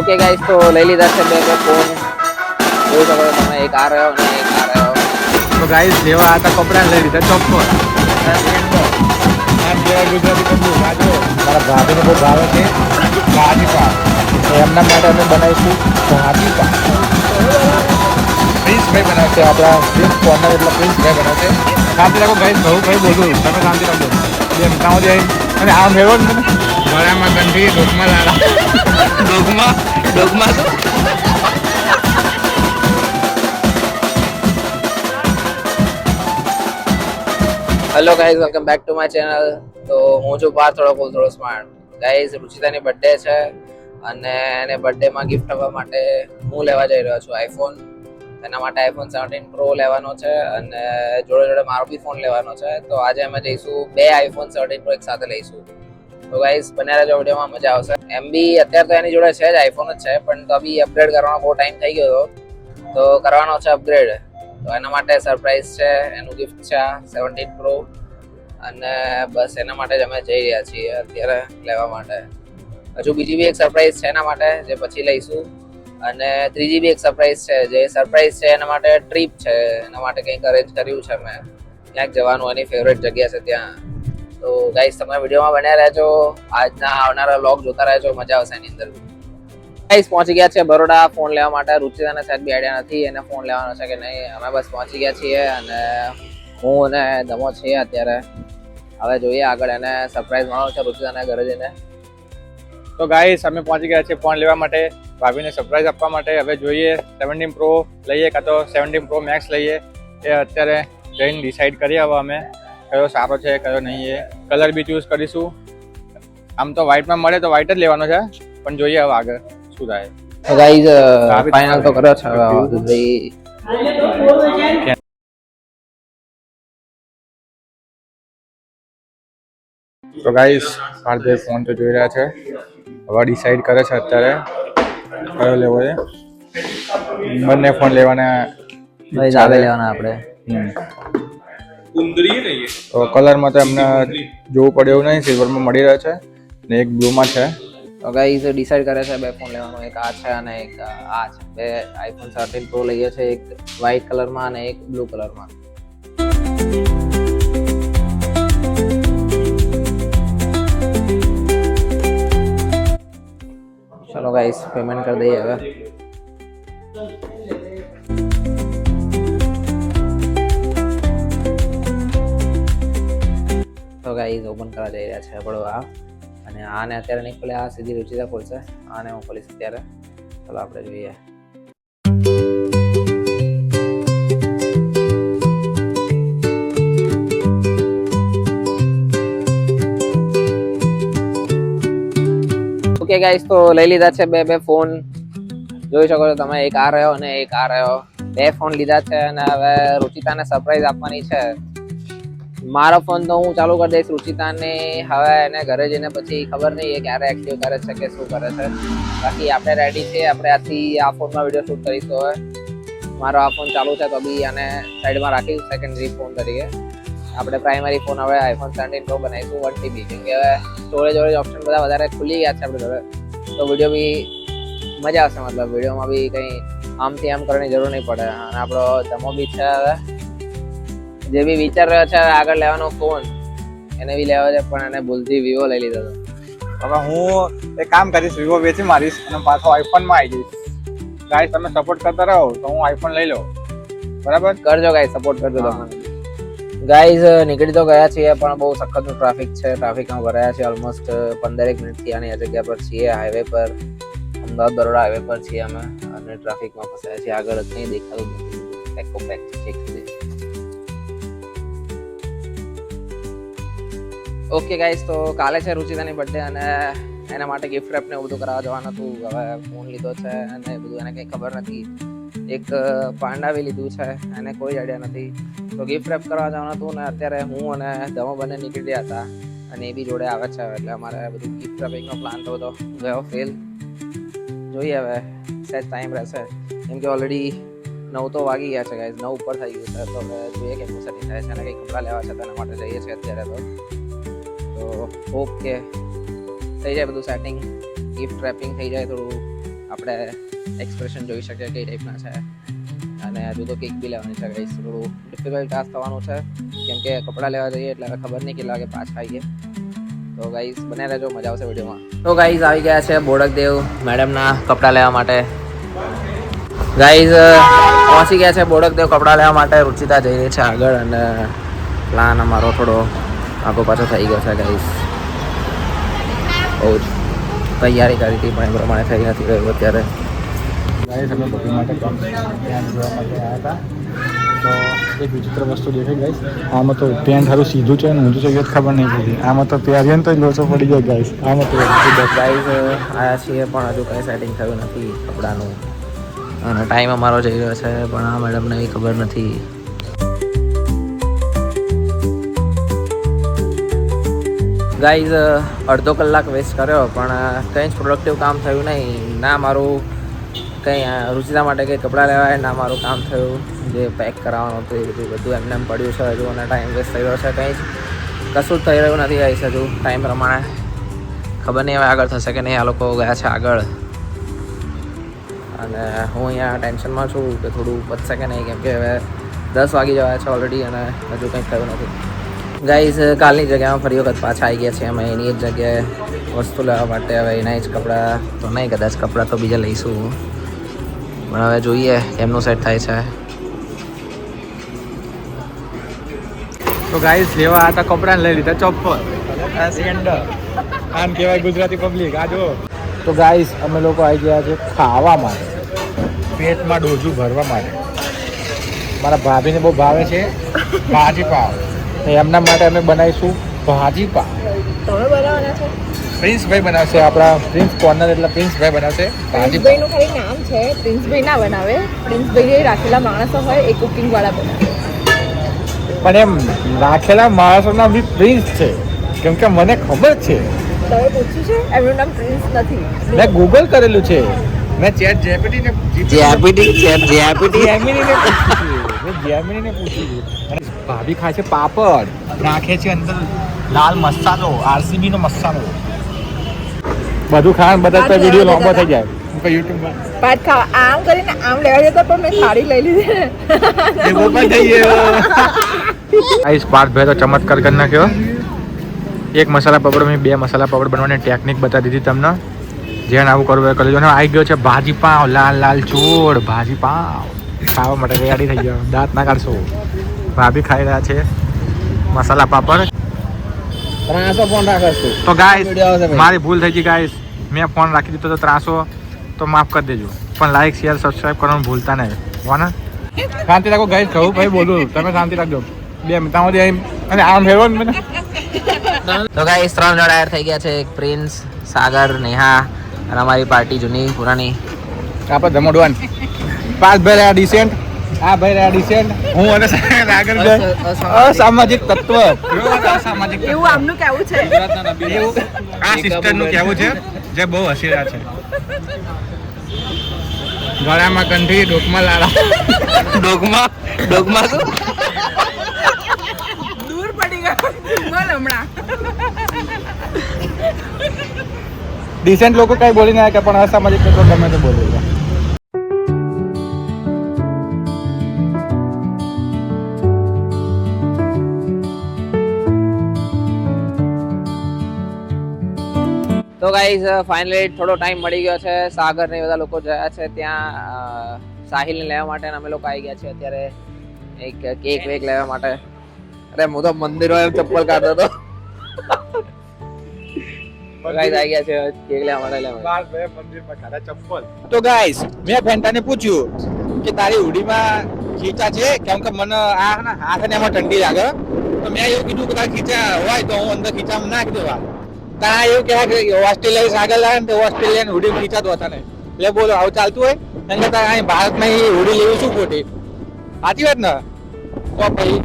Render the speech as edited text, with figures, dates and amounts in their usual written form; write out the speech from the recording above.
Okay guys, તો લઈ લીધા છે બે ફોન. જોઈ શકો છો તમે, એક આ રહ્યો અને એક આ રહ્યો. તો ગાઈસ જેવા હતા કપડા લઈ લીધા ચોખ્ખો. મારા ભાભીને બહુ ભાવે છે ગાજીપા, એમના માટે અમે બનાવીશું ગાજીપા. પ્રિન્સભાઈ બનાવશે, આપણા પ્રિન્સ કોર્નર એટલે પ્રિન્સભાઈ બનાવશે. શાંતિ રાખો ગાઈસ, બહુ ભાઈ બોલું તમે શાંતિ રાખો. એમ કામ જાય અને આ મેળવો ને ગળામાં કંઠી ડોકમાં લાડા ડોકમાં hello guys, welcome back to my channel. તો હું છું પાર્થ, થોડો સ્માર્ટ. ગાઈઝ, રુચિતાની બર્થડે છે અને એને બર્થડેમાં ગિફ્ટ આપવા માટે હું લેવા જઈ રહ્યો છું આઈફોન. એના માટે આઈફોન 17 પ્રો લેવાનો છે અને જોડે મારો બી ફોન લેવાનો છે. તો આજે અમે જઈશું બે આઈફોન 17 પ્રો એક સાથે લઈશું. તો ગાઈઝ, બન્યા રહેજો વિડીયોમાં, મજા આવશે. એમ બી અત્યારે તો એની જોડે છે જ, આઈફોન જ છે, પણ તો બી અપગ્રેડ કરવાનો બહુ ટાઈમ થઈ ગયો હતો, તો કરવાનો છે અપગ્રેડ. તો એના માટે સરપ્રાઈઝ છે, એનું ગિફ્ટ છે આ 17 પ્રો અને બસ એના માટે જ અમે જઈ રહ્યા છીએ અત્યારે લેવા માટે. હજુ બીજી બી એક સરપ્રાઈઝ છે એના માટે, જે પછી લઈશું. અને ત્રીજી બી એક સરપ્રાઈઝ છે, જે સરપ્રાઈઝ છે એના માટે ટ્રીપ છે, એના માટે કંઈક અરેન્જ કર્યું છે મેં, ક્યાંક જવાનું, એની ફેવરેટ જગ્યા છે ત્યાં. તો ગાઈસ, તમે વિડીયોમાં બન્યા રહેજો, આજના આવનારા વ્લોગ જોતા રહેજો, મજા આવશે એની અંદર. ગાઈસ, પહોંચી ગયા છે બરોડા ફોન લેવા માટે. રુચિતાને સાહેબ બી આઈડિયા નથી એને ફોન લેવાનો છે કે નહીં. અમે બસ પહોંચી ગયા છીએ અને હું અને ધમો છીએ અત્યારે. હવે જોઈએ આગળ, એને સરપ્રાઈઝ મળવાનો છે રુચિતાને ઘરે જઈને. તો ગાઈસ, અમે પહોંચી ગયા છીએ ફોન લેવા માટે, ભાભીને સરપ્રાઈઝ આપવા માટે. હવે જોઈએ 17 પ્રો લઈએ કાં તો 17 પ્રો મેક્સ લઈએ, એ અત્યારે જઈને ડિસાઈડ કરીએ હવે અમે કયો સારો છે કયો નહીં. એ કલર બી ચૂઝ કરીશું. આમ તો વ્હાઇટમાં મળે તો વ્હાઇટ જ લેવાનો છે, પણ જોઈએ હવે આગળ શું થાય. તો ગાઈઝ, ફાઇનલ તો કર્યો છે ભાઈ. તો ગાઈસ, ભારતભાઈ ફોન તો જોઈ રહ્યા છે, હવે ડિસાઈડ કરે છે અત્યારે કયો લેવો છે. બંને ફોન લેવાના ભાઈ, આવે લેવાના આપણે. તો કલરમાં તો એમને જોવું પડે એવું નહીં, સિલ્વરમાં મળી રહે છે ને એક બ્લુમાં છે. તો ગાઈઝ, ડિસાઈડ કરે છે બે ફોન લેવાનો, એક આ છે અને એક આ છે. બે આઈફોન 17 પ્રો લઈએ છે, એક વ્હાઇટ કલરમાં અને એક બ્લુ કલરમાં. ચલો ગાઈસ, પેમેન્ટ કરી દઈએ હવે. તો ગાઈસ, ઓપન કરવા જઈ રહ્યા છે આપણો આ, અને આને અત્યારે નહીં ખોલે, આ સીધી રુચિતા ખોલશે. આને હું ખોલીશ અત્યારે. ચલો આપણે જોઈએ. ઓકે ગાઈસ, તો લઈ લીધા છે બે ફોન. જોઈ શકો છો તમે, એક આ રહ્યો અને એક આ રહ્યો. બે ફોન લીધા છે અને હવે રુચિતાને સરપ્રાઈઝ આપવાની છે. મારો ફોન તો હું ચાલુ કરી દઈશ રુચિતાને. હવે એને ઘરે જઈને પછી ખબર નહીં એ ક્યારે એક્ટિવ કરે છે કે શું કરે છે. બાકી આપણે રેડી છીએ, આપણે આથી આ ફોનમાં વિડીયો શૂટ કરીશું. હવે મારો આ ફોન ચાલુ છે તો બી આને સાઈડમાં રાખીશું સેકન્ડરી ફોન તરીકે. આપણે પ્રાઇમરી ફોન હવે આઈફોન 17 પ્રો બનાવીશું 1TB, કેમ કે હવે સ્ટોરેજ ઓપ્શન બધા વધારે ખુલી ગયા છે આપણે જોડે, તો વિડીયો બી મજા આવશે. મતલબ વિડીયોમાં બી કંઈ આમથી આમ કરવાની જરૂર નહીં પડે. અને આપણો ધમો બી છે, હવે જે બી વિચાર રહ્યો છે આગળ લેવાનો ફોન, એને બી લેવો છે, પણ એને ભૂલથી વિવો લઈ લીધો હતો. હવે હું એક કામ કરીશ, વિવો વેચી મારીશ અને પાછો આઈફોનમાં આવી જઈશ. ગાઈસ, તમે સપોર્ટ કરતા રહો તો હું આઈફોન લઈ લઉં. બરાબર કરજો ગાઈસ, સપોર્ટ કરજો તમે. ગાઈઝ, નીકળી તો ગયા છીએ, પણ બહુ સખત ટ્રાફિક છે. ટ્રાફિકમાં ભરાયા છે ઓલમોસ્ટ 15 મિનિટથી. આની આ જગ્યા પર છીએ, હાઈવે પર, અમદાવાદ બરોડા હાઈવે પર છીએ અમે, અને ટ્રાફિકમાં ફસાયા છીએ. આગળ જ નહીં દેખાતું નથી, પેકો પેક છે. ઓકે ગાઈસ, તો કાલે છે રુચિતાની બર્થડે અને એના માટે ગિફ્ટ રેપ ને એવું બધું કરાવવા જવાનું હતું. હવે ફોન લીધો છે અને બધું એને કંઈ ખબર નથી. એક પાંડા બી લીધું છે, એને કોઈ આઈડિયા નથી. તો ગિફ્ટ રેપ કરવા જવાનું હતું ને અત્યારે હું અને ધમો બંને નીકળી ગયા હતા, અને એ બી જોડે આવે છે. એટલે અમારે બધું ગિફ્ટ રેપિંગનો પ્લાન તો બધો ગયો ફેલ. જોઈએ હવે સેટ ટાઈમ રહેશે, કેમ કે ઓલરેડી 9 તો વાગી ગયા છે ગાઈઝ, 9 ઉપર થઈ ગયું છે. તો હવે જોઈએ કે શું સેટિંગ થાય છે, અને કંઈ કપડાં લેવા છે તેના માટે જઈએ છીએ અત્યારે. તો હોપ કે થઈ જાય બધું સેટિંગ, ગિફ્ટ રેપિંગ થઈ જાય, થોડું આપણે એક્સપ્રેશન જોઈ શકીએ કઈ ટાઈપના છે. અને હજુ તો કેક બી લેવાની છે ગાઈસ. થોડું ડિફિકલ્ટ ટાસ્ક થવાનું છે કેમ કે કપડાં લેવા જઈએ એટલે હવે ખબર નહીં કેટલા વાગે પાછા આવીએ. તો ગાઈસ બને રહેજો, મજા આવશે વિડીયોમાં. તો ગાઈસ આવી ગયા છે બોડકદેવ મેડમના કપડાં લેવા માટે. ગાઈસ પહોંચી ગયા છે બોડકદેવ કપડાં લેવા માટે. રુચિતા જઈ રહી છે આગળ અને પ્લાન અમારો થોડો આગો પાછો થઈ ગયો છે ગાઈસ. બહુ જ તૈયારી કરી હતી પણ એ પ્રમાણે થઈ નથી રહ્યું અત્યારે. ગાઈસ અમે બધી માટે ત્યાં જોવા માટે આવ્યા હતા. તો એક વિચિત્ર વસ્તુ દેખાઈ ગાઈસ. આમાં તો પેન્ટ સારું સીધું છે ને ઊંધું છે એ ખબર નહીં પડતી. આમાં તો પહેરીએ ને તો લોચો પડી જાય ગાઈસ. આમાં તો ગાઈસ આવ્યા છીએ પણ હજુ કંઈ સેટિંગ થયું નથી કપડાનું. અને ટાઈમ અમારો જઈ રહ્યો છે પણ આ મેડમને એ ખબર નથી. ગાઈઝ અડધો કલાક વેસ્ટ કર્યો પણ કંઈ જ પ્રોડક્ટિવ કામ થયું નહીં. ના મારું કંઈ રુચિતા માટે કંઈ કપડાં લેવાય, ના મારું કામ થયું જે પેક કરાવવાનું હતું એ બધું એમને એમ પડ્યું છે હજુ. અને ટાઈમ વેસ્ટ થઈ રહ્યો છે. કંઈ જ કશું જ થઈ રહ્યું નથી ગાઈસ હજુ ટાઈમ પ્રમાણે. ખબર નહીં હવે આગળ થશે કે નહીં. આ લોકો ગયા છે આગળ અને હું અહીંયા ટેન્શનમાં છું કે થોડું પતશે કે નહીં કેમ કે હવે 10 વાગી જવાય છે ઓલરેડી અને હજુ કંઈ થયું નથી. ગાઈઝ કાલની જગ્યામાં ફરી વખત પાછા આવી ગયા છે અમે એની જ જગ્યાએ વસ્તુ લેવા માટે. હવે એના જ કપડાં તો નહીં, કદાચ કપડાં તો બીજા લઈશું પણ હવે જોઈએ કેમનું સેટ થાય છે. તો ગાઈસ લેવા હતા કપડાં લઈ લીધા ચપ્પલ. આમ કહેવાય ગુજરાતી પબ્લિક. આ જો તો ગાઈસ અમે લોકો આવી ગયા છે ખાવા માટે, પેટમાં ડોઝું ભરવા માટે. મારા ભાભીને બહુ ભાવે છે ભાજી પાવ. એમના માટે અમે બનાવીશું ભાજી પાવ. તમે બનાવવાના છો? પ્રિન્સભાઈ બનાવશે, આપણા પ્રિન્સ કોર્નર એટલે પ્રિન્સભાઈ બનાવશે ભાજી પાવ. પ્રિન્સભાઈનું ખાલી નામ છે, પ્રિન્સભાઈ ના બનાવે. પ્રિન્સભાઈ રાખેલા માણસો હોય એ કુકિંગ વાળા બનાવે. પણ એમ રાખેલા માણસોના બી પ્રિન્સ છે કેમ કે મને ખબર છે. તમે પૂછ્યું છે? એમનું નામ પ્રિન્સ નથી. મેં ગૂગલ કરેલું છે. મેં ચેટ જેપીટીને પૂછ્યું. ભાભી ખાય છે પાપડ, નાખે છે અંદર લાલ મસાલો, આરસીબી નો મસાલો. બધું ખાવાનું બધા તો વિડીયો લાંબો થઈ જાય યુટ્યુબમાં. પાટ ખાવા આમ કરીને આમ લેવા જતા પણ મેં થાળી લઈ લીધી. એવો પણ થઈ ગયો. આઈસ પાર્ટ ભાઈ તો ચમત્કાર કરી નાખ્યો. એક મસાલા પાપડ મેં 2 મસાલા પાપડ બનાવવાની ટેકનિક બતાવી દીધી તમને. જેને આવું કરવું એ કરી દો. આવી ગયો છે ભાજી પાવ, લાલ લાલ ચોળ ભાજી પાવ ખાવા માટે રેડી થઈ ગયો. દાંત ના કાઢશો. ભાભી ખાઈ રહ્યા છે મસાલા પાપડ. તો ગાઈસ મારી ભૂલ થઈ ગઈ ગાઈસ. મેં ફોન રાખી દીધો તો ત્રાસો તો માફ કરી દેજો. પણ લાઈક શેર સબસ્ક્રાઈબ કરવાનું ભૂલતા નહીં. વાના શાંતિ રાખો ગાઈસ. કહું ભાઈ બોલું તમે શાંતિ રાખજો. 2 મિનિટ અને આમ ફેરવો ને મને. તો ગાઈસ 3 જણા એડ થઈ ગયા છે. એક પ્રિન્સ, સાગર, નેહા અને અમારી પાર્ટી જૂની પુરાણી. આપણે જમડવાન 5 ભાઈ રહ્યા ડિસેન્ટ. આ ભાઈ રહ્યા ડિસેન્ટ. હું અને સાગર અસામાજિક તત્વ. અસામાજિક એવું આમનું કેવું છે. આ સિસ્ટરનું કહેવું છે જે બહુ હસી રહ્યા છે. ગળામાં કંઠી, ડોકમાં લાલા. ડોગમાં શું? દૂર પડી ગયો બોલ હમણાં. ડિસેન્ટ લોકો કઈ બોલી ના કે પણ અસામાજિક તત્વ ગમે તે બોલી જાય. તો ગાઈઝ ફાઇનલી થોડો ટાઈમ મળી ગયો છે. સાગર ને બધા લોકો ગયા છે ત્યાં સાહિલને લેવા માટે અને અમે લોકો આવી ગયા છે અત્યારે એક કેક વેક લેવા માટે. અરે હું તો મંદિર હોય ચપ્પલ કાઢતો હતો. ગાઈઝ આવી ગયા છે કેક લેવા માટે. તો ગાઈસ મેં ફેન્ટાને પૂછ્યું કે તારી હુડીમાં ખીચા છે કેમ કે મને આ હાથ ને એમાં ઠંડી લાગે. તો મેં એવું કીધું કે તારા ખીચા હોય તો હું અંદર ખીચામાં નાખી દેવા. તા એવું કહે કે ઓસ્ટ્રેલિયા આગળ લાવે ને તો ઓસ્ટ્રેલિયાની હુડી ખીચાતો હતા ને. એટલે બોલો આવું ચાલતું હોય કારણ કે અહીં ભારતમાં હુડી લેવી શું ખોટી? સાચી વાત ને? તો ભાઈ